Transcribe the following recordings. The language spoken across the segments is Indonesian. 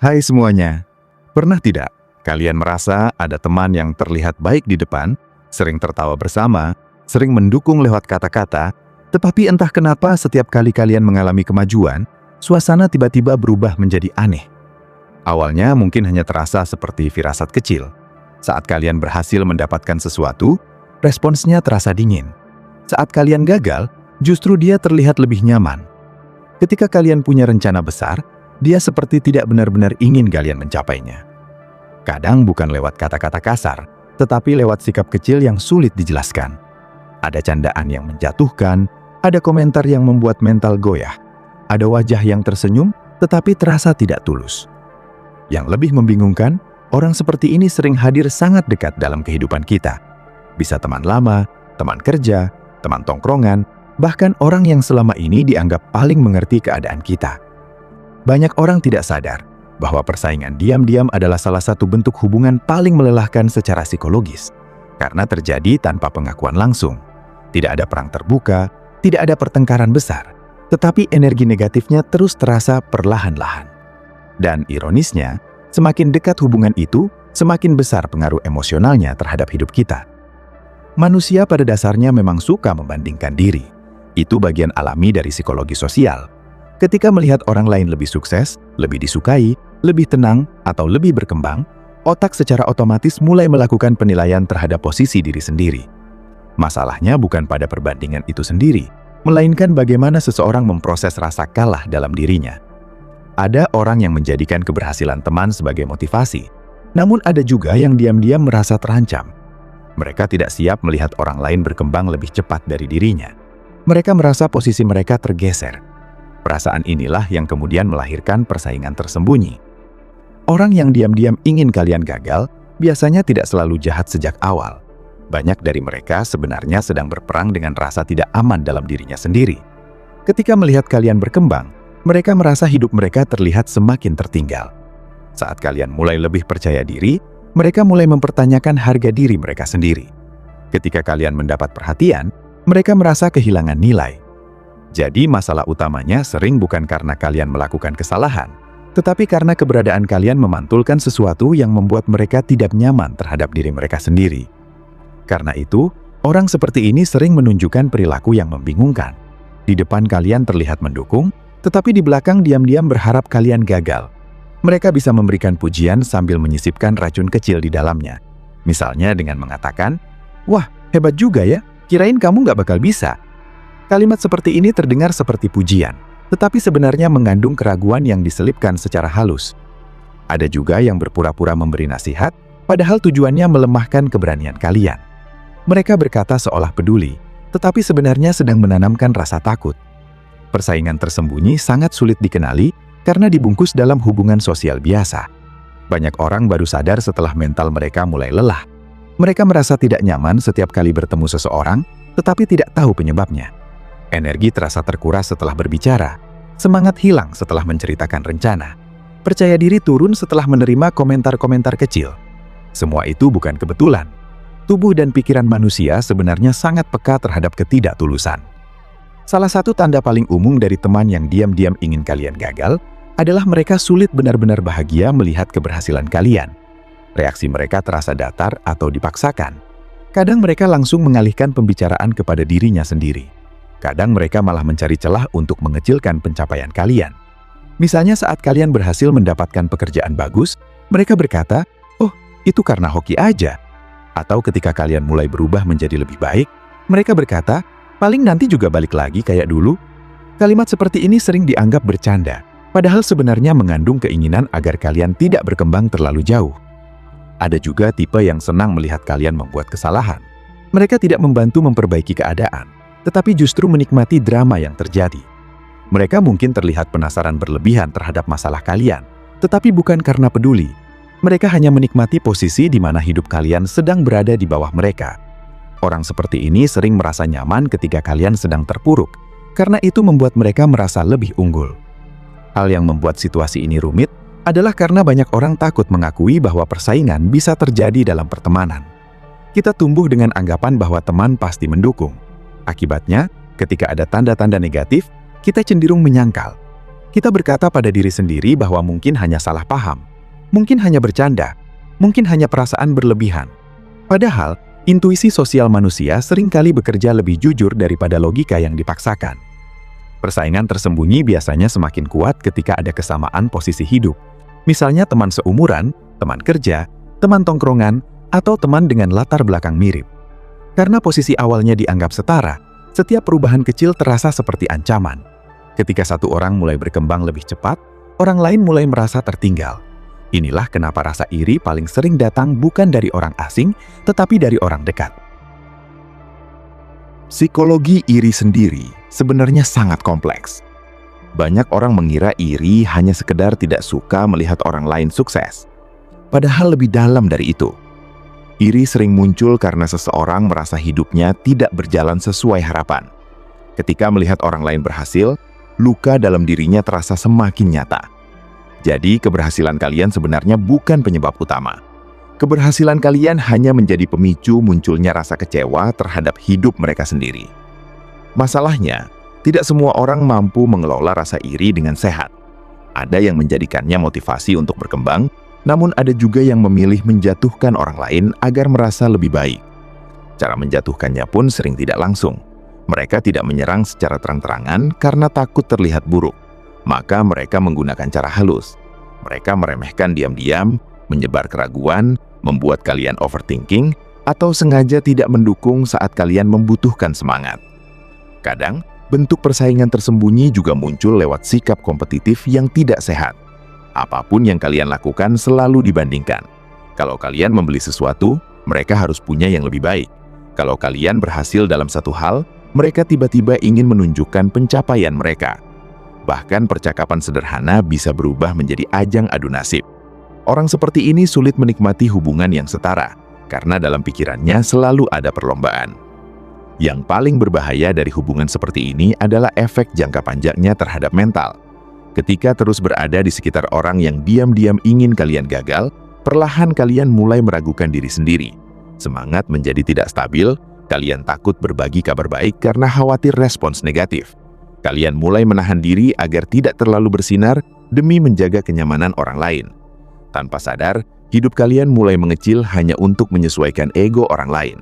Hai semuanya, pernah tidak kalian merasa ada teman yang terlihat baik di depan, sering tertawa bersama, sering mendukung lewat kata-kata, tetapi entah kenapa setiap kali kalian mengalami kemajuan, suasana tiba-tiba berubah menjadi aneh. Awalnya mungkin hanya terasa seperti firasat kecil. Saat kalian berhasil mendapatkan sesuatu, responsnya terasa dingin. Saat kalian gagal, justru dia terlihat lebih nyaman. Ketika kalian punya rencana besar, dia seperti tidak benar-benar ingin kalian mencapainya. Kadang bukan lewat kata-kata kasar, tetapi lewat sikap kecil yang sulit dijelaskan. Ada candaan yang menjatuhkan, ada komentar yang membuat mental goyah, ada wajah yang tersenyum tetapi terasa tidak tulus. Yang lebih membingungkan, orang seperti ini sering hadir sangat dekat dalam kehidupan kita. Bisa teman lama, teman kerja, teman tongkrongan, bahkan orang yang selama ini dianggap paling mengerti keadaan kita. Banyak orang tidak sadar bahwa persaingan diam-diam adalah salah satu bentuk hubungan paling melelahkan secara psikologis, karena terjadi tanpa pengakuan langsung. Tidak ada perang terbuka, tidak ada pertengkaran besar, tetapi energi negatifnya terus terasa perlahan-lahan. Dan ironisnya, semakin dekat hubungan itu, semakin besar pengaruh emosionalnya terhadap hidup kita. Manusia pada dasarnya memang suka membandingkan diri. Itu bagian alami dari psikologi sosial. Ketika melihat orang lain lebih sukses, lebih disukai, lebih tenang, atau lebih berkembang, otak secara otomatis mulai melakukan penilaian terhadap posisi diri sendiri. Masalahnya bukan pada perbandingan itu sendiri, melainkan bagaimana seseorang memproses rasa kalah dalam dirinya. Ada orang yang menjadikan keberhasilan teman sebagai motivasi, namun ada juga yang diam-diam merasa terancam. Mereka tidak siap melihat orang lain berkembang lebih cepat dari dirinya. Mereka merasa posisi mereka tergeser. Perasaan inilah yang kemudian melahirkan persaingan tersembunyi. Orang yang diam-diam ingin kalian gagal biasanya tidak selalu jahat sejak awal. Banyak dari mereka sebenarnya sedang berperang dengan rasa tidak aman dalam dirinya sendiri. Ketika melihat kalian berkembang, mereka merasa hidup mereka terlihat semakin tertinggal. Saat kalian mulai lebih percaya diri, mereka mulai mempertanyakan harga diri mereka sendiri. Ketika kalian mendapat perhatian, mereka merasa kehilangan nilai. Jadi masalah utamanya sering bukan karena kalian melakukan kesalahan, tetapi karena keberadaan kalian memantulkan sesuatu yang membuat mereka tidak nyaman terhadap diri mereka sendiri. Karena itu, orang seperti ini sering menunjukkan perilaku yang membingungkan. Di depan kalian terlihat mendukung, tetapi di belakang diam-diam berharap kalian gagal. Mereka bisa memberikan pujian sambil menyisipkan racun kecil di dalamnya. Misalnya dengan mengatakan, "Wah, hebat juga ya, kirain kamu nggak bakal bisa." Kalimat seperti ini terdengar seperti pujian, tetapi sebenarnya mengandung keraguan yang diselipkan secara halus. Ada juga yang berpura-pura memberi nasihat, padahal tujuannya melemahkan keberanian kalian. Mereka berkata seolah peduli, tetapi sebenarnya sedang menanamkan rasa takut. Persaingan tersembunyi sangat sulit dikenali karena dibungkus dalam hubungan sosial biasa. Banyak orang baru sadar setelah mental mereka mulai lelah. Mereka merasa tidak nyaman setiap kali bertemu seseorang, tetapi tidak tahu penyebabnya. Energi terasa terkuras setelah berbicara, semangat hilang setelah menceritakan rencana, percaya diri turun setelah menerima komentar-komentar kecil. Semua itu bukan kebetulan. Tubuh dan pikiran manusia sebenarnya sangat peka terhadap ketidaktulusan. Salah satu tanda paling umum dari teman yang diam-diam ingin kalian gagal adalah mereka sulit benar-benar bahagia melihat keberhasilan kalian. Reaksi mereka terasa datar atau dipaksakan. Kadang mereka langsung mengalihkan pembicaraan kepada dirinya sendiri. Kadang mereka malah mencari celah untuk mengecilkan pencapaian kalian. Misalnya saat kalian berhasil mendapatkan pekerjaan bagus, mereka berkata, "Oh, itu karena hoki aja." Atau ketika kalian mulai berubah menjadi lebih baik, mereka berkata, "Paling nanti juga balik lagi kayak dulu." Kalimat seperti ini sering dianggap bercanda, padahal sebenarnya mengandung keinginan agar kalian tidak berkembang terlalu jauh. Ada juga tipe yang senang melihat kalian membuat kesalahan. Mereka tidak membantu memperbaiki keadaan, tetapi justru menikmati drama yang terjadi. Mereka mungkin terlihat penasaran berlebihan terhadap masalah kalian, tetapi bukan karena peduli. Mereka hanya menikmati posisi di mana hidup kalian sedang berada di bawah mereka. Orang seperti ini sering merasa nyaman ketika kalian sedang terpuruk, karena itu membuat mereka merasa lebih unggul. Hal yang membuat situasi ini rumit adalah karena banyak orang takut mengakui bahwa persaingan bisa terjadi dalam pertemanan. Kita tumbuh dengan anggapan bahwa teman pasti mendukung. Akibatnya, ketika ada tanda-tanda negatif, kita cenderung menyangkal. Kita berkata pada diri sendiri bahwa mungkin hanya salah paham, mungkin hanya bercanda, mungkin hanya perasaan berlebihan. Padahal, intuisi sosial manusia seringkali bekerja lebih jujur daripada logika yang dipaksakan. Persaingan tersembunyi biasanya semakin kuat ketika ada kesamaan posisi hidup. Misalnya teman seumuran, teman kerja, teman tongkrongan, atau teman dengan latar belakang mirip. Karena posisi awalnya dianggap setara, setiap perubahan kecil terasa seperti ancaman. Ketika satu orang mulai berkembang lebih cepat, orang lain mulai merasa tertinggal. Inilah kenapa rasa iri paling sering datang bukan dari orang asing, tetapi dari orang dekat. Psikologi iri sendiri sebenarnya sangat kompleks. Banyak orang mengira iri hanya sekedar tidak suka melihat orang lain sukses. Padahal lebih dalam dari itu. Iri sering muncul karena seseorang merasa hidupnya tidak berjalan sesuai harapan. Ketika melihat orang lain berhasil, luka dalam dirinya terasa semakin nyata. Jadi, keberhasilan kalian sebenarnya bukan penyebab utama. Keberhasilan kalian hanya menjadi pemicu munculnya rasa kecewa terhadap hidup mereka sendiri. Masalahnya, tidak semua orang mampu mengelola rasa iri dengan sehat. Ada yang menjadikannya motivasi untuk berkembang, namun ada juga yang memilih menjatuhkan orang lain agar merasa lebih baik. Cara menjatuhkannya pun sering tidak langsung. Mereka tidak menyerang secara terang-terangan karena takut terlihat buruk. Maka mereka menggunakan cara halus. Mereka meremehkan diam-diam, menyebar keraguan, membuat kalian overthinking, atau sengaja tidak mendukung saat kalian membutuhkan semangat. Kadang, bentuk persaingan tersembunyi juga muncul lewat sikap kompetitif yang tidak sehat. Apapun yang kalian lakukan selalu dibandingkan. Kalau kalian membeli sesuatu, mereka harus punya yang lebih baik. Kalau kalian berhasil dalam satu hal, mereka tiba-tiba ingin menunjukkan pencapaian mereka. Bahkan percakapan sederhana bisa berubah menjadi ajang adu nasib. Orang seperti ini sulit menikmati hubungan yang setara, karena dalam pikirannya selalu ada perlombaan. Yang paling berbahaya dari hubungan seperti ini adalah efek jangka panjangnya terhadap mental. Ketika terus berada di sekitar orang yang diam-diam ingin kalian gagal, perlahan kalian mulai meragukan diri sendiri. Semangat menjadi tidak stabil. Kalian takut berbagi kabar baik karena khawatir respons negatif. Kalian mulai menahan diri agar tidak terlalu bersinar demi menjaga kenyamanan orang lain. Tanpa sadar, hidup kalian mulai mengecil hanya untuk menyesuaikan ego orang lain.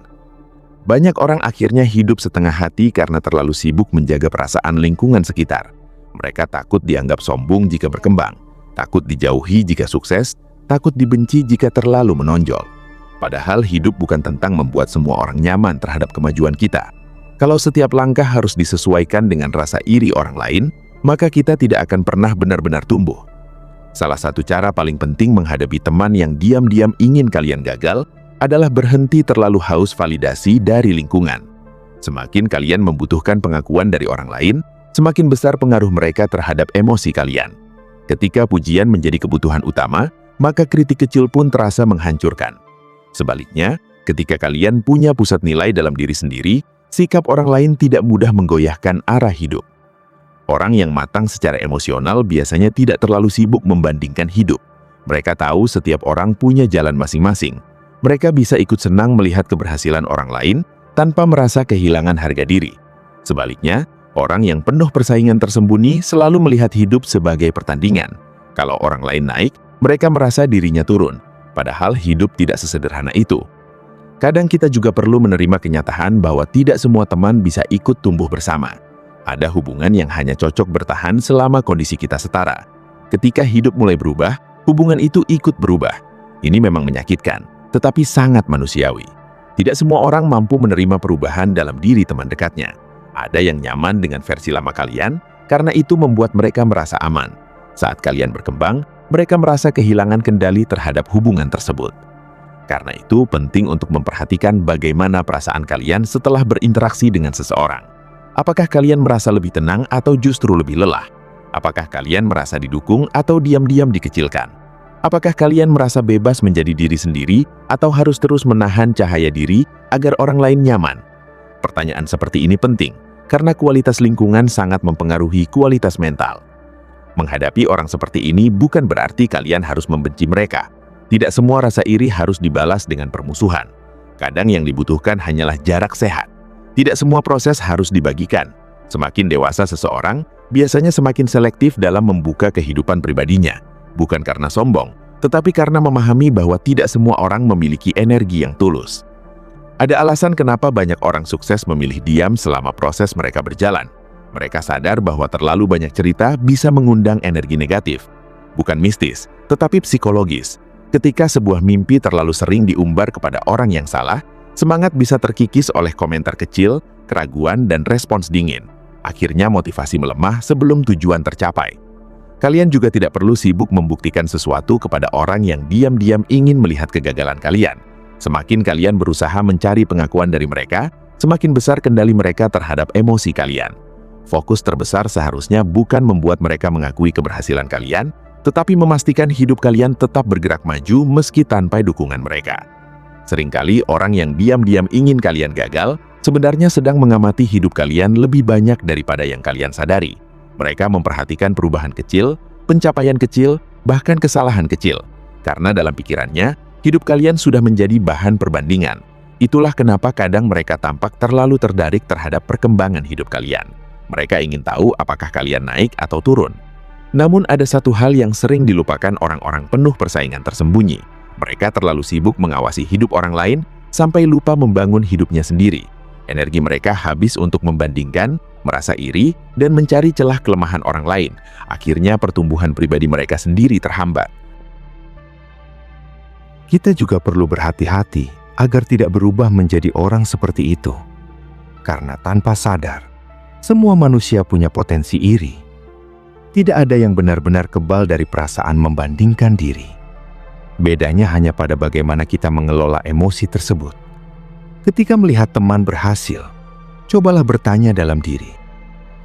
Banyak orang akhirnya hidup setengah hati karena terlalu sibuk menjaga perasaan lingkungan sekitar. Mereka takut dianggap sombong jika berkembang, takut dijauhi jika sukses, takut dibenci jika terlalu menonjol. Padahal hidup bukan tentang membuat semua orang nyaman terhadap kemajuan kita. Kalau setiap langkah harus disesuaikan dengan rasa iri orang lain, maka kita tidak akan pernah benar-benar tumbuh. Salah satu cara paling penting menghadapi teman yang diam-diam ingin kalian gagal adalah berhenti terlalu haus validasi dari lingkungan. Semakin kalian membutuhkan pengakuan dari orang lain, semakin besar pengaruh mereka terhadap emosi kalian. Ketika pujian menjadi kebutuhan utama, maka kritik kecil pun terasa menghancurkan. Sebaliknya, ketika kalian punya pusat nilai dalam diri sendiri, sikap orang lain tidak mudah menggoyahkan arah hidup. Orang yang matang secara emosional biasanya tidak terlalu sibuk membandingkan hidup. Mereka tahu setiap orang punya jalan masing-masing. Mereka bisa ikut senang melihat keberhasilan orang lain tanpa merasa kehilangan harga diri. Sebaliknya, orang yang penuh persaingan tersembunyi selalu melihat hidup sebagai pertandingan. Kalau orang lain naik, mereka merasa dirinya turun. Padahal hidup tidak sesederhana itu. Kadang kita juga perlu menerima kenyataan bahwa tidak semua teman bisa ikut tumbuh bersama. Ada hubungan yang hanya cocok bertahan selama kondisi kita setara. Ketika hidup mulai berubah, hubungan itu ikut berubah. Ini memang menyakitkan, tetapi sangat manusiawi. Tidak semua orang mampu menerima perubahan dalam diri teman dekatnya. Ada yang nyaman dengan versi lama kalian, karena itu membuat mereka merasa aman. Saat kalian berkembang, mereka merasa kehilangan kendali terhadap hubungan tersebut. Karena itu penting untuk memperhatikan bagaimana perasaan kalian setelah berinteraksi dengan seseorang. Apakah kalian merasa lebih tenang atau justru lebih lelah? Apakah kalian merasa didukung atau diam-diam dikecilkan? Apakah kalian merasa bebas menjadi diri sendiri atau harus terus menahan cahaya diri agar orang lain nyaman? Pertanyaan seperti ini penting karena kualitas lingkungan sangat mempengaruhi kualitas mental. Menghadapi orang seperti ini bukan berarti kalian harus membenci mereka. Tidak semua rasa iri harus dibalas dengan permusuhan. Kadang yang dibutuhkan hanyalah jarak sehat. Tidak semua proses harus dibagikan. Semakin dewasa seseorang, biasanya semakin selektif dalam membuka kehidupan pribadinya, bukan karena sombong, tetapi karena memahami bahwa tidak semua orang memiliki energi yang tulus. Ada alasan kenapa banyak orang sukses memilih diam selama proses mereka berjalan. Mereka sadar bahwa terlalu banyak cerita bisa mengundang energi negatif. Bukan mistis, tetapi psikologis. Ketika sebuah mimpi terlalu sering diumbar kepada orang yang salah, semangat bisa terkikis oleh komentar kecil, keraguan, dan respons dingin. Akhirnya motivasi melemah sebelum tujuan tercapai. Kalian juga tidak perlu sibuk membuktikan sesuatu kepada orang yang diam-diam ingin melihat kegagalan kalian. Semakin kalian berusaha mencari pengakuan dari mereka, semakin besar kendali mereka terhadap emosi kalian. Fokus terbesar seharusnya bukan membuat mereka mengakui keberhasilan kalian, tetapi memastikan hidup kalian tetap bergerak maju meski tanpa dukungan mereka. Seringkali orang yang diam-diam ingin kalian gagal, sebenarnya sedang mengamati hidup kalian lebih banyak daripada yang kalian sadari. Mereka memperhatikan perubahan kecil, pencapaian kecil, bahkan kesalahan kecil. Karena dalam pikirannya, hidup kalian sudah menjadi bahan perbandingan. Itulah kenapa kadang mereka tampak terlalu tertarik terhadap perkembangan hidup kalian. Mereka ingin tahu apakah kalian naik atau turun. Namun ada satu hal yang sering dilupakan orang-orang penuh persaingan tersembunyi. Mereka terlalu sibuk mengawasi hidup orang lain sampai lupa membangun hidupnya sendiri. Energi mereka habis untuk membandingkan, merasa iri, dan mencari celah kelemahan orang lain. Akhirnya pertumbuhan pribadi mereka sendiri terhambat. Kita juga perlu berhati-hati agar tidak berubah menjadi orang seperti itu. Karena tanpa sadar, semua manusia punya potensi iri. Tidak ada yang benar-benar kebal dari perasaan membandingkan diri. Bedanya hanya pada bagaimana kita mengelola emosi tersebut. Ketika melihat teman berhasil, cobalah bertanya dalam diri,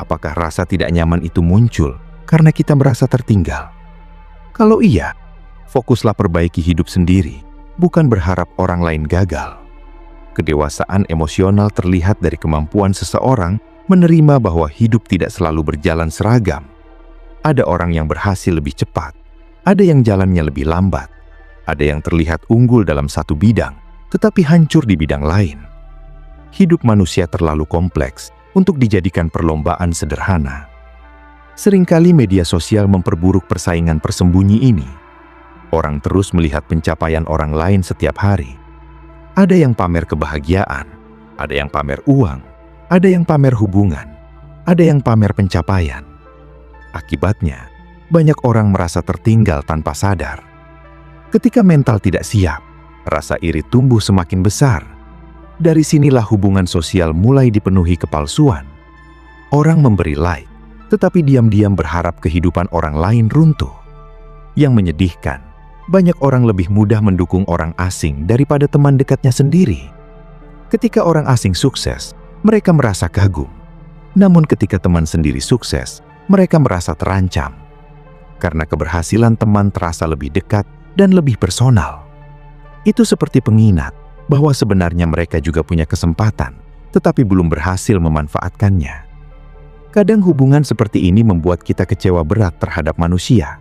apakah rasa tidak nyaman itu muncul karena kita merasa tertinggal? Kalau iya, fokuslah perbaiki hidup sendiri, bukan berharap orang lain gagal. Kedewasaan emosional terlihat dari kemampuan seseorang menerima bahwa hidup tidak selalu berjalan seragam. Ada orang yang berhasil lebih cepat, ada yang jalannya lebih lambat, ada yang terlihat unggul dalam satu bidang, tetapi hancur di bidang lain. Hidup manusia terlalu kompleks untuk dijadikan perlombaan sederhana. Seringkali media sosial memperburuk persaingan persembunyi ini. Orang terus melihat pencapaian orang lain setiap hari. Ada yang pamer kebahagiaan, ada yang pamer uang, ada yang pamer hubungan, ada yang pamer pencapaian. Akibatnya, banyak orang merasa tertinggal tanpa sadar. Ketika mental tidak siap, rasa iri tumbuh semakin besar. Dari sinilah hubungan sosial mulai dipenuhi kepalsuan. Orang memberi like, tetapi diam-diam berharap kehidupan orang lain runtuh. Yang menyedihkan, banyak orang lebih mudah mendukung orang asing daripada teman dekatnya sendiri. Ketika orang asing sukses, mereka merasa kagum. Namun ketika teman sendiri sukses, mereka merasa terancam. Karena keberhasilan teman terasa lebih dekat dan lebih personal. Itu seperti pengingat bahwa sebenarnya mereka juga punya kesempatan, tetapi belum berhasil memanfaatkannya. Kadang hubungan seperti ini membuat kita kecewa berat terhadap manusia.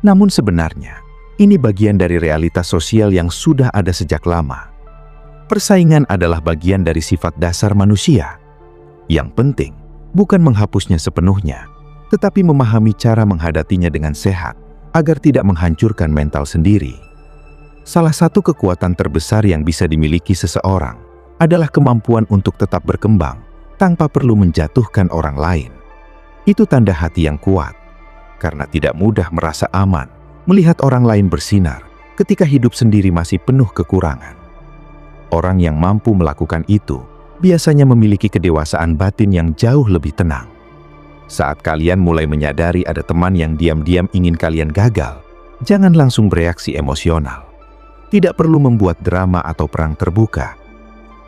Namun sebenarnya, ini bagian dari realitas sosial yang sudah ada sejak lama. Persaingan adalah bagian dari sifat dasar manusia. Yang penting, bukan menghapusnya sepenuhnya, tetapi memahami cara menghadapinya dengan sehat, agar tidak menghancurkan mental sendiri. Salah satu kekuatan terbesar yang bisa dimiliki seseorang adalah kemampuan untuk tetap berkembang tanpa perlu menjatuhkan orang lain. Itu tanda hati yang kuat, karena tidak mudah merasa aman melihat orang lain bersinar ketika hidup sendiri masih penuh kekurangan. Orang yang mampu melakukan itu biasanya memiliki kedewasaan batin yang jauh lebih tenang. Saat kalian mulai menyadari ada teman yang diam-diam ingin kalian gagal, jangan langsung bereaksi emosional. Tidak perlu membuat drama atau perang terbuka.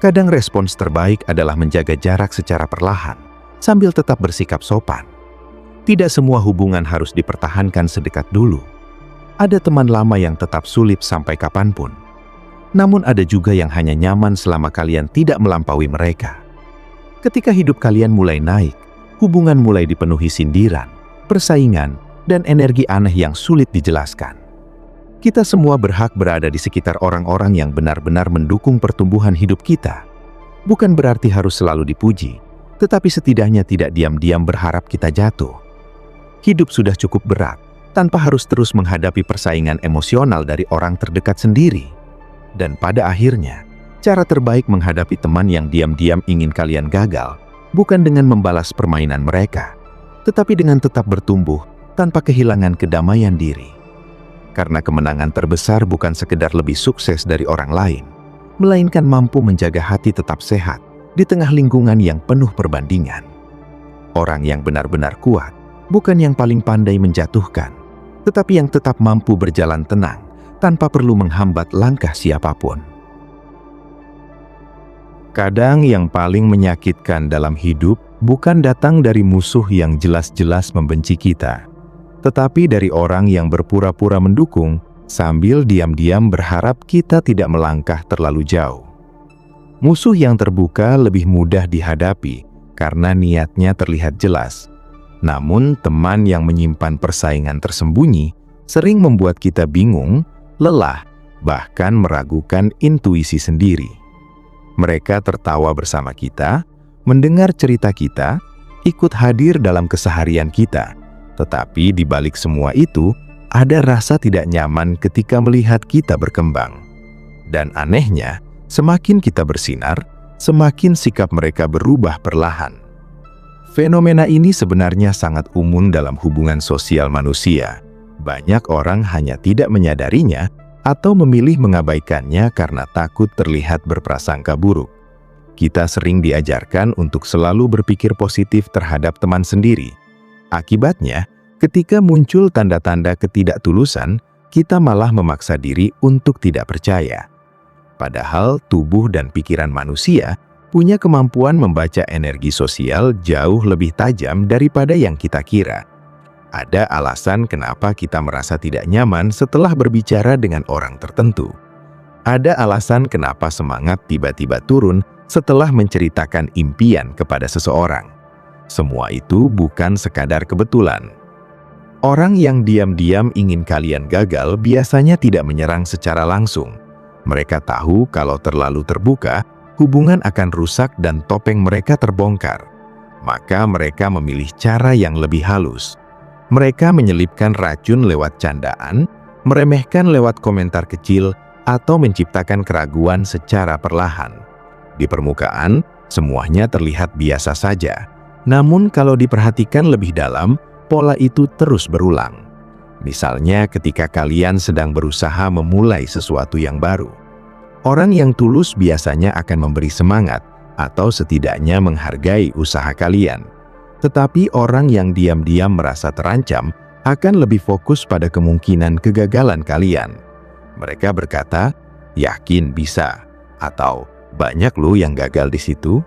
Kadang respons terbaik adalah menjaga jarak secara perlahan, sambil tetap bersikap sopan. Tidak semua hubungan harus dipertahankan sedekat dulu. Ada teman lama yang tetap sulit sampai kapanpun. Namun ada juga yang hanya nyaman selama kalian tidak melampaui mereka. Ketika hidup kalian mulai naik, hubungan mulai dipenuhi sindiran, persaingan, dan energi aneh yang sulit dijelaskan. Kita semua berhak berada di sekitar orang-orang yang benar-benar mendukung pertumbuhan hidup kita. Bukan berarti harus selalu dipuji, tetapi setidaknya tidak diam-diam berharap kita jatuh. hidup sudah cukup berat, tanpa harus terus menghadapi persaingan emosional dari orang terdekat sendiri. Dan pada akhirnya, cara terbaik menghadapi teman yang diam-diam ingin kalian gagal, bukan dengan membalas permainan mereka, tetapi dengan tetap bertumbuh tanpa kehilangan kedamaian diri. Karena kemenangan terbesar bukan sekedar lebih sukses dari orang lain, melainkan mampu menjaga hati tetap sehat di tengah lingkungan yang penuh perbandingan. Orang yang benar-benar kuat bukan yang paling pandai menjatuhkan, tetapi yang tetap mampu berjalan tenang tanpa perlu menghambat langkah siapapun. Kadang yang paling menyakitkan dalam hidup bukan datang dari musuh yang jelas-jelas membenci kita, tetapi dari orang yang berpura-pura mendukung sambil diam-diam berharap kita tidak melangkah terlalu jauh. Musuh yang terbuka lebih mudah dihadapi karena niatnya terlihat jelas. Namun teman yang menyimpan persaingan tersembunyi sering membuat kita bingung, lelah, bahkan meragukan intuisi sendiri. Mereka tertawa bersama kita, mendengar cerita kita, ikut hadir dalam keseharian kita. Tetapi di balik semua itu, ada rasa tidak nyaman ketika melihat kita berkembang. Dan anehnya, semakin kita bersinar, semakin sikap mereka berubah perlahan. Fenomena ini sebenarnya sangat umum dalam hubungan sosial manusia. Banyak orang hanya tidak menyadarinya atau memilih mengabaikannya karena takut terlihat berprasangka buruk. Kita sering diajarkan untuk selalu berpikir positif terhadap teman sendiri. Akibatnya, ketika muncul tanda-tanda ketidaktulusan, kita malah memaksa diri untuk tidak percaya. Padahal tubuh dan pikiran manusia punya kemampuan membaca energi sosial jauh lebih tajam daripada yang kita kira. Ada alasan kenapa kita merasa tidak nyaman setelah berbicara dengan orang tertentu. Ada alasan kenapa semangat tiba-tiba turun setelah menceritakan impian kepada seseorang. Semua itu bukan sekadar kebetulan. Orang yang diam-diam ingin kalian gagal biasanya tidak menyerang secara langsung. Mereka tahu kalau terlalu terbuka, hubungan akan rusak dan topeng mereka terbongkar. Maka mereka memilih cara yang lebih halus. Mereka menyelipkan racun lewat candaan, meremehkan lewat komentar kecil, atau menciptakan keraguan secara perlahan. Di permukaan, semuanya terlihat biasa saja. Namun kalau diperhatikan lebih dalam, pola itu terus berulang. Misalnya ketika kalian sedang berusaha memulai sesuatu yang baru. Orang yang tulus biasanya akan memberi semangat atau setidaknya menghargai usaha kalian. Tetapi orang yang diam-diam merasa terancam akan lebih fokus pada kemungkinan kegagalan kalian. Mereka berkata, "Yakin bisa," atau "Banyak loh yang gagal di situ."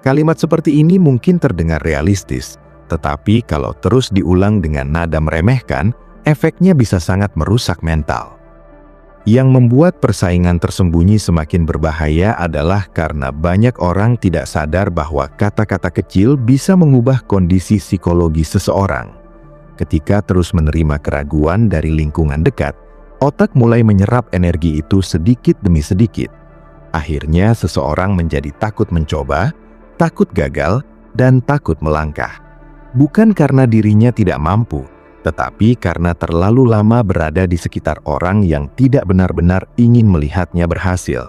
Kalimat seperti ini mungkin terdengar realistis, tetapi kalau terus diulang dengan nada meremehkan, efeknya bisa sangat merusak mental. Yang membuat persaingan tersembunyi semakin berbahaya adalah karena banyak orang tidak sadar bahwa kata-kata kecil bisa mengubah kondisi psikologi seseorang. Ketika terus menerima keraguan dari lingkungan dekat, otak mulai menyerap energi itu sedikit demi sedikit. Akhirnya seseorang menjadi takut mencoba, takut gagal, dan takut melangkah. Bukan karena dirinya tidak mampu, tetapi karena terlalu lama berada di sekitar orang yang tidak benar-benar ingin melihatnya berhasil.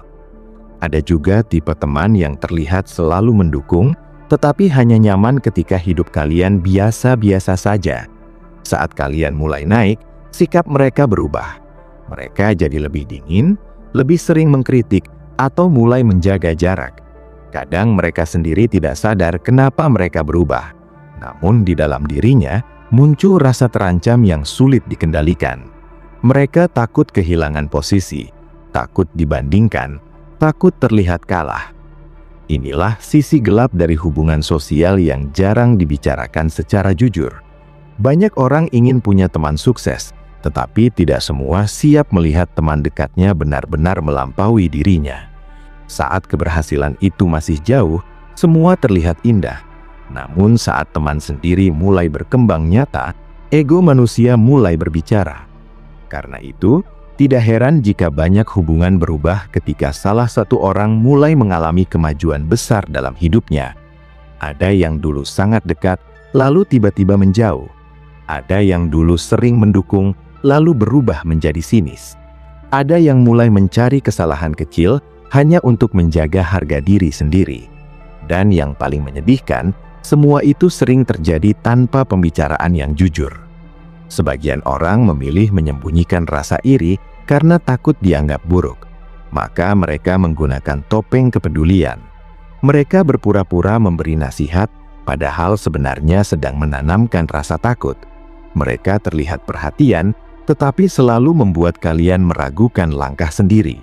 Ada juga tipe teman yang terlihat selalu mendukung, tetapi hanya nyaman ketika hidup kalian biasa-biasa saja. Saat kalian mulai naik, sikap mereka berubah. Mereka jadi lebih dingin, lebih sering mengkritik, atau mulai menjaga jarak. Kadang mereka sendiri tidak sadar kenapa mereka berubah. Namun di dalam dirinya, muncul rasa terancam yang sulit dikendalikan. Mereka takut kehilangan posisi, takut dibandingkan, takut terlihat kalah. Inilah sisi gelap dari hubungan sosial yang jarang dibicarakan secara jujur. Banyak orang ingin punya teman sukses, tetapi tidak semua siap melihat teman dekatnya benar-benar melampaui dirinya. Saat keberhasilan itu masih jauh, semua terlihat indah. Namun saat teman sendiri mulai berkembang nyata, ego manusia mulai berbicara. Karena itu, tidak heran jika banyak hubungan berubah ketika salah satu orang mulai mengalami kemajuan besar dalam hidupnya. Ada yang dulu sangat dekat, lalu tiba-tiba menjauh. Ada yang dulu sering mendukung, lalu berubah menjadi sinis. Ada yang mulai mencari kesalahan kecil hanya untuk menjaga harga diri sendiri. Dan yang paling menyedihkan, semua itu sering terjadi tanpa pembicaraan yang jujur. Sebagian orang memilih menyembunyikan rasa iri karena takut dianggap buruk. Maka mereka menggunakan topeng kepedulian. Mereka berpura-pura memberi nasihat, padahal sebenarnya sedang menanamkan rasa takut. Mereka terlihat perhatian, tetapi selalu membuat kalian meragukan langkah sendiri.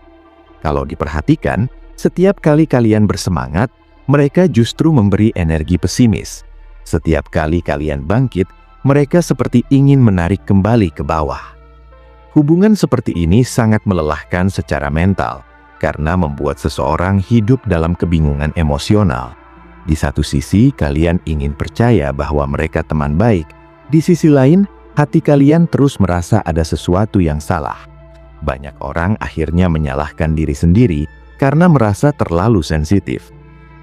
Kalau diperhatikan, setiap kali kalian bersemangat, mereka justru memberi energi pesimis. Setiap kali kalian bangkit, mereka seperti ingin menarik kembali ke bawah. Hubungan seperti ini sangat melelahkan secara mental, karena membuat seseorang hidup dalam kebingungan emosional. Di satu sisi, kalian ingin percaya bahwa mereka teman baik. Di sisi lain, hati kalian terus merasa ada sesuatu yang salah. Banyak orang akhirnya menyalahkan diri sendiri karena merasa terlalu sensitif.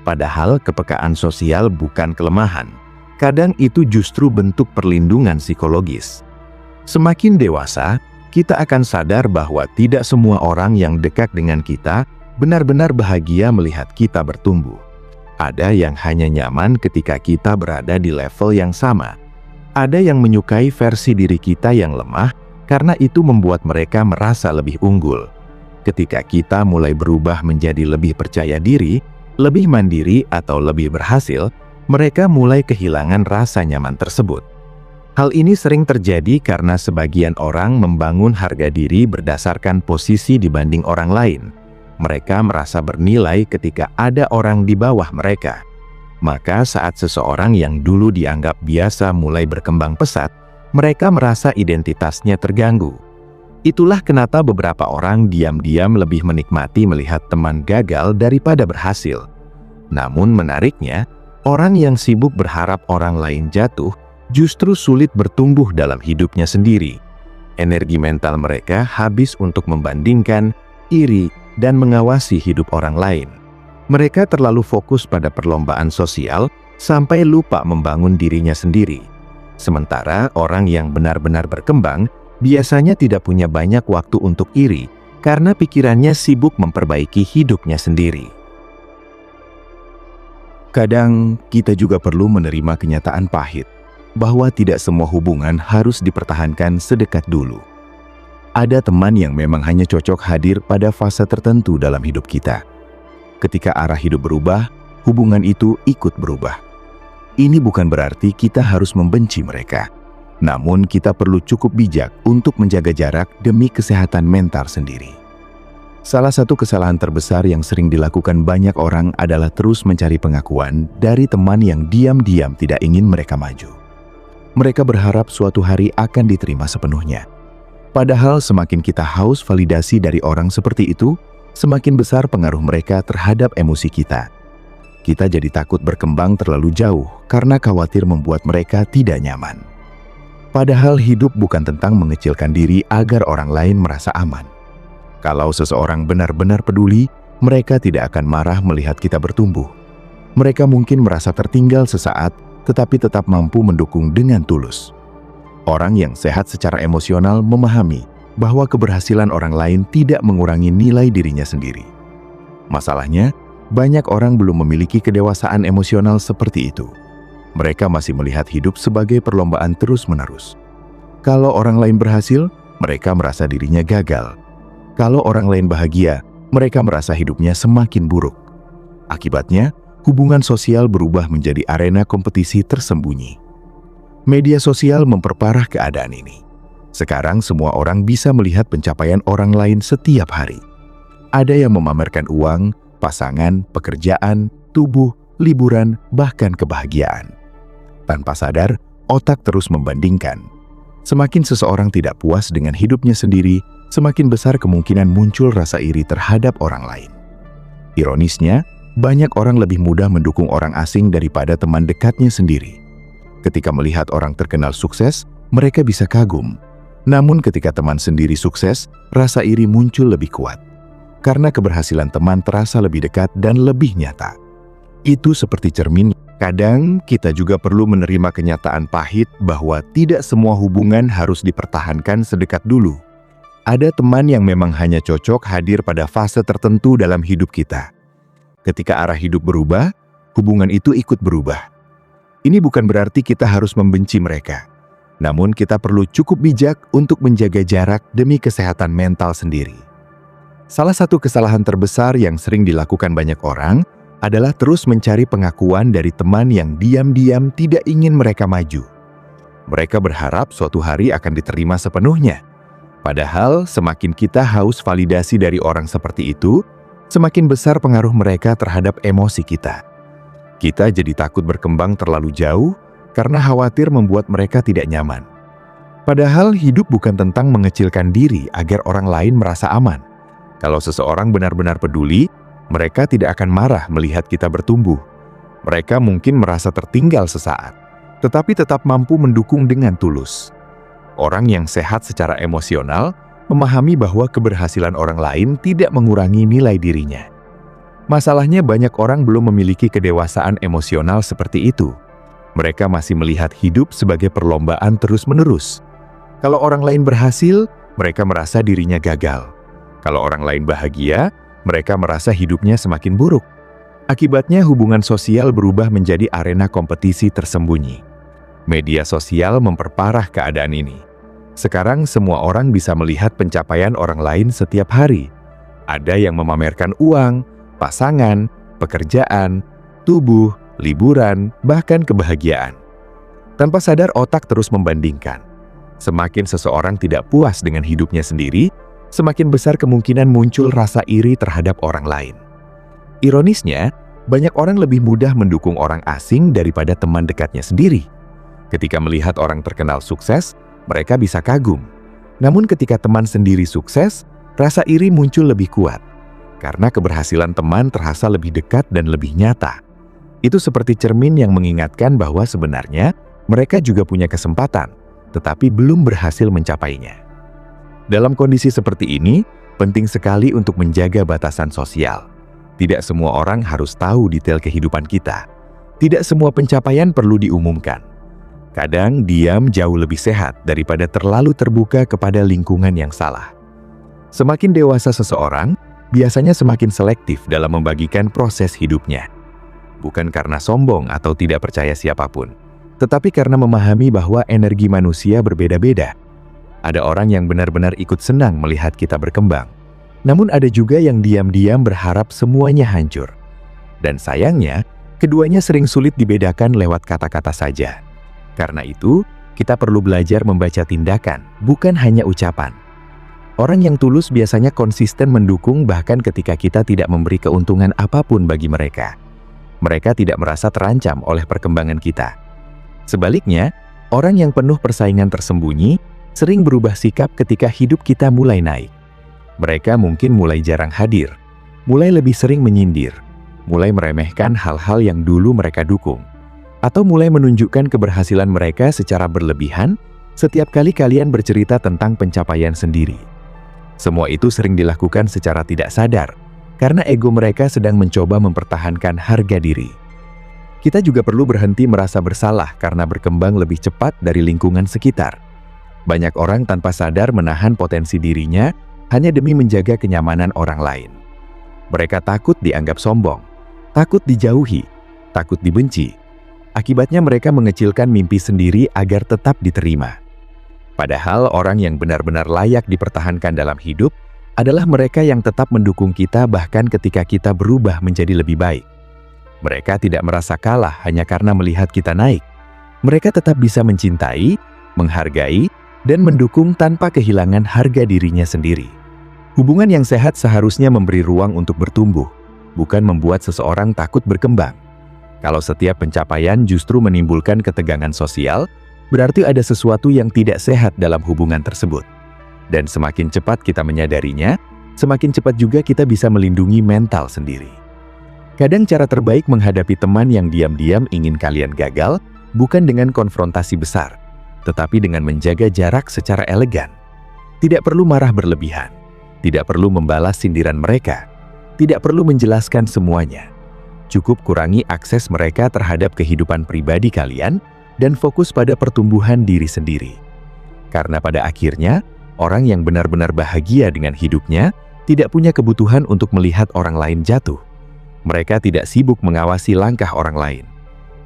Padahal kepekaan sosial bukan kelemahan. Kadang itu justru bentuk perlindungan psikologis. Semakin dewasa, kita akan sadar bahwa tidak semua orang yang dekat dengan kita benar-benar bahagia melihat kita bertumbuh. Ada yang hanya nyaman ketika kita berada di level yang sama. Ada yang menyukai versi diri kita yang lemah karena itu membuat mereka merasa lebih unggul. Ketika kita mulai berubah menjadi lebih percaya diri, lebih mandiri atau lebih berhasil, mereka mulai kehilangan rasa nyaman tersebut. Hal ini sering terjadi karena sebagian orang membangun harga diri berdasarkan posisi dibanding orang lain. Mereka merasa bernilai ketika ada orang di bawah mereka. Maka saat seseorang yang dulu dianggap biasa mulai berkembang pesat, mereka merasa identitasnya terganggu. Itulah kenapa beberapa orang diam-diam lebih menikmati melihat teman gagal daripada berhasil. Namun menariknya, orang yang sibuk berharap orang lain jatuh justru sulit bertumbuh dalam hidupnya sendiri. Energi mental mereka habis untuk membandingkan, iri, dan mengawasi hidup orang lain. Mereka terlalu fokus pada perlombaan sosial sampai lupa membangun dirinya sendiri. Sementara orang yang benar-benar berkembang biasanya tidak punya banyak waktu untuk iri karena pikirannya sibuk memperbaiki hidupnya sendiri. Kadang kita juga perlu menerima kenyataan pahit bahwa tidak semua hubungan harus dipertahankan sedekat dulu. Ada teman yang memang hanya cocok hadir pada fase tertentu dalam hidup kita. Ketika arah hidup berubah, hubungan itu ikut berubah. Ini bukan berarti kita harus membenci mereka. Namun kita perlu cukup bijak untuk menjaga jarak demi kesehatan mental sendiri. Salah satu kesalahan terbesar yang sering dilakukan banyak orang adalah terus mencari pengakuan dari teman yang diam-diam tidak ingin mereka maju. Mereka berharap suatu hari akan diterima sepenuhnya. Padahal semakin kita haus validasi dari orang seperti itu, semakin besar pengaruh mereka terhadap emosi kita. Kita jadi takut berkembang terlalu jauh karena khawatir membuat mereka tidak nyaman. Padahal hidup bukan tentang mengecilkan diri agar orang lain merasa aman. Kalau seseorang benar-benar peduli, mereka tidak akan marah melihat kita bertumbuh. Mereka mungkin merasa tertinggal sesaat, tetapi tetap mampu mendukung dengan tulus. Orang yang sehat secara emosional memahami bahwa keberhasilan orang lain tidak mengurangi nilai dirinya sendiri. Masalahnya, banyak orang belum memiliki kedewasaan emosional seperti itu. Mereka masih melihat hidup sebagai perlombaan terus-menerus. Kalau orang lain berhasil, mereka merasa dirinya gagal. Kalau orang lain bahagia, mereka merasa hidupnya semakin buruk. Akibatnya, hubungan sosial berubah menjadi arena kompetisi tersembunyi. Media sosial memperparah keadaan ini. Sekarang semua orang bisa melihat pencapaian orang lain setiap hari. Ada yang memamerkan uang, pasangan, pekerjaan, tubuh, liburan, bahkan kebahagiaan. Tanpa sadar, otak terus membandingkan. Semakin seseorang tidak puas dengan hidupnya sendiri, semakin besar kemungkinan muncul rasa iri terhadap orang lain. Ironisnya, banyak orang lebih mudah mendukung orang asing daripada teman dekatnya sendiri. Ketika melihat orang terkenal sukses, mereka bisa kagum. Namun ketika teman sendiri sukses, rasa iri muncul lebih kuat. Karena keberhasilan teman terasa lebih dekat dan lebih nyata. Itu seperti cermin Kadang kita juga perlu menerima kenyataan pahit bahwa tidak semua hubungan harus dipertahankan sedekat dulu. Ada teman yang memang hanya cocok hadir pada fase tertentu dalam hidup kita. Ketika arah hidup berubah, hubungan itu ikut berubah. Ini bukan berarti kita harus membenci mereka. Namun kita perlu cukup bijak untuk menjaga jarak demi kesehatan mental sendiri. Salah satu kesalahan terbesar yang sering dilakukan banyak orang adalah terus mencari pengakuan dari teman yang diam-diam tidak ingin mereka maju. Mereka berharap suatu hari akan diterima sepenuhnya. Padahal semakin kita haus validasi dari orang seperti itu, semakin besar pengaruh mereka terhadap emosi kita. Kita jadi takut berkembang terlalu jauh karena khawatir membuat mereka tidak nyaman. Padahal hidup bukan tentang mengecilkan diri agar orang lain merasa aman. Kalau seseorang benar-benar peduli, mereka tidak akan marah melihat kita bertumbuh. Mereka mungkin merasa tertinggal sesaat, tetapi tetap mampu mendukung dengan tulus. Orang yang sehat secara emosional memahami bahwa keberhasilan orang lain tidak mengurangi nilai dirinya. Masalahnya banyak orang belum memiliki kedewasaan emosional seperti itu. Mereka masih melihat hidup sebagai perlombaan terus-menerus. Kalau orang lain berhasil, mereka merasa dirinya gagal. Kalau orang lain bahagia, mereka merasa hidupnya semakin buruk. Akibatnya hubungan sosial berubah menjadi arena kompetisi tersembunyi. Media sosial memperparah keadaan ini. Sekarang semua orang bisa melihat pencapaian orang lain setiap hari. Ada yang memamerkan uang, pasangan, pekerjaan, tubuh, liburan, bahkan kebahagiaan. Tanpa sadar otak terus membandingkan. Semakin seseorang tidak puas dengan hidupnya sendiri, semakin besar kemungkinan muncul rasa iri terhadap orang lain. Ironisnya, banyak orang lebih mudah mendukung orang asing daripada teman dekatnya sendiri. Ketika melihat orang terkenal sukses, mereka bisa kagum. Namun ketika teman sendiri sukses, rasa iri muncul lebih kuat. Karena keberhasilan teman terasa lebih dekat dan lebih nyata. Itu seperti cermin yang mengingatkan bahwa sebenarnya mereka juga punya kesempatan, tetapi belum berhasil mencapainya. Dalam kondisi seperti ini, penting sekali untuk menjaga batasan sosial. Tidak semua orang harus tahu detail kehidupan kita. Tidak semua pencapaian perlu diumumkan. Kadang diam jauh lebih sehat daripada terlalu terbuka kepada lingkungan yang salah. Semakin dewasa seseorang, biasanya semakin selektif dalam membagikan proses hidupnya. Bukan karena sombong atau tidak percaya siapapun, tetapi karena memahami bahwa energi manusia berbeda-beda. Ada orang yang benar-benar ikut senang melihat kita berkembang. Namun ada juga yang diam-diam berharap semuanya hancur. Dan sayangnya, keduanya sering sulit dibedakan lewat kata-kata saja. Karena itu, kita perlu belajar membaca tindakan, bukan hanya ucapan. Orang yang tulus biasanya konsisten mendukung bahkan ketika kita tidak memberi keuntungan apapun bagi mereka. Mereka tidak merasa terancam oleh perkembangan kita. Sebaliknya, orang yang penuh persaingan tersembunyi sering berubah sikap ketika hidup kita mulai naik. Mereka mungkin mulai jarang hadir, mulai lebih sering menyindir, mulai meremehkan hal-hal yang dulu mereka dukung, atau mulai menunjukkan keberhasilan mereka secara berlebihan setiap kali kalian bercerita tentang pencapaian sendiri. Semua itu sering dilakukan secara tidak sadar, karena ego mereka sedang mencoba mempertahankan harga diri. Kita juga perlu berhenti merasa bersalah karena berkembang lebih cepat dari lingkungan sekitar. Banyak orang tanpa sadar menahan potensi dirinya hanya demi menjaga kenyamanan orang lain. Mereka takut dianggap sombong, takut dijauhi, takut dibenci. Akibatnya mereka mengecilkan mimpi sendiri agar tetap diterima. Padahal orang yang benar-benar layak dipertahankan dalam hidup adalah mereka yang tetap mendukung kita bahkan ketika kita berubah menjadi lebih baik. Mereka tidak merasa kalah hanya karena melihat kita naik. Mereka tetap bisa mencintai, menghargai, dan mendukung tanpa kehilangan harga dirinya sendiri. Hubungan yang sehat seharusnya memberi ruang untuk bertumbuh, bukan membuat seseorang takut berkembang. Kalau setiap pencapaian justru menimbulkan ketegangan sosial, berarti ada sesuatu yang tidak sehat dalam hubungan tersebut. Dan semakin cepat kita menyadarinya, semakin cepat juga kita bisa melindungi mental sendiri. Kadang cara terbaik menghadapi teman yang diam-diam ingin kalian gagal, bukan dengan konfrontasi besar, tetapi dengan menjaga jarak secara elegan. Tidak perlu marah berlebihan, tidak perlu membalas sindiran mereka, tidak perlu menjelaskan semuanya. Cukup kurangi akses mereka terhadap kehidupan pribadi kalian dan fokus pada pertumbuhan diri sendiri. Karena pada akhirnya, orang yang benar-benar bahagia dengan hidupnya tidak punya kebutuhan untuk melihat orang lain jatuh. Mereka tidak sibuk mengawasi langkah orang lain.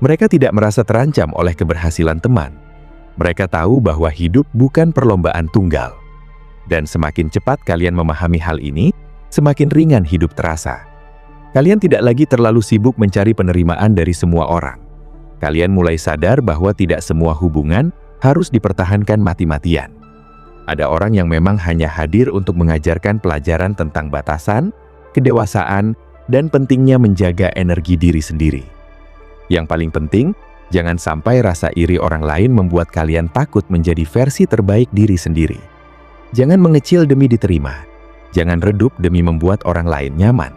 Mereka tidak merasa terancam oleh keberhasilan teman. Mereka tahu bahwa hidup bukan perlombaan tunggal. Dan semakin cepat kalian memahami hal ini, semakin ringan hidup terasa. Kalian tidak lagi terlalu sibuk mencari penerimaan dari semua orang. Kalian mulai sadar bahwa tidak semua hubungan harus dipertahankan mati-matian. Ada orang yang memang hanya hadir untuk mengajarkan pelajaran tentang batasan, kedewasaan, dan pentingnya menjaga energi diri sendiri. Yang paling penting, jangan sampai rasa iri orang lain membuat kalian takut menjadi versi terbaik diri sendiri. Jangan mengecil demi diterima. Jangan redup demi membuat orang lain nyaman.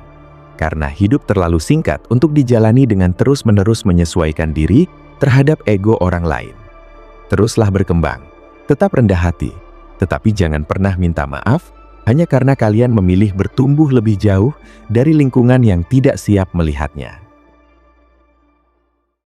Karena hidup terlalu singkat untuk dijalani dengan terus-menerus menyesuaikan diri terhadap ego orang lain. Teruslah berkembang, tetap rendah hati, tetapi jangan pernah minta maaf hanya karena kalian memilih bertumbuh lebih jauh dari lingkungan yang tidak siap melihatnya.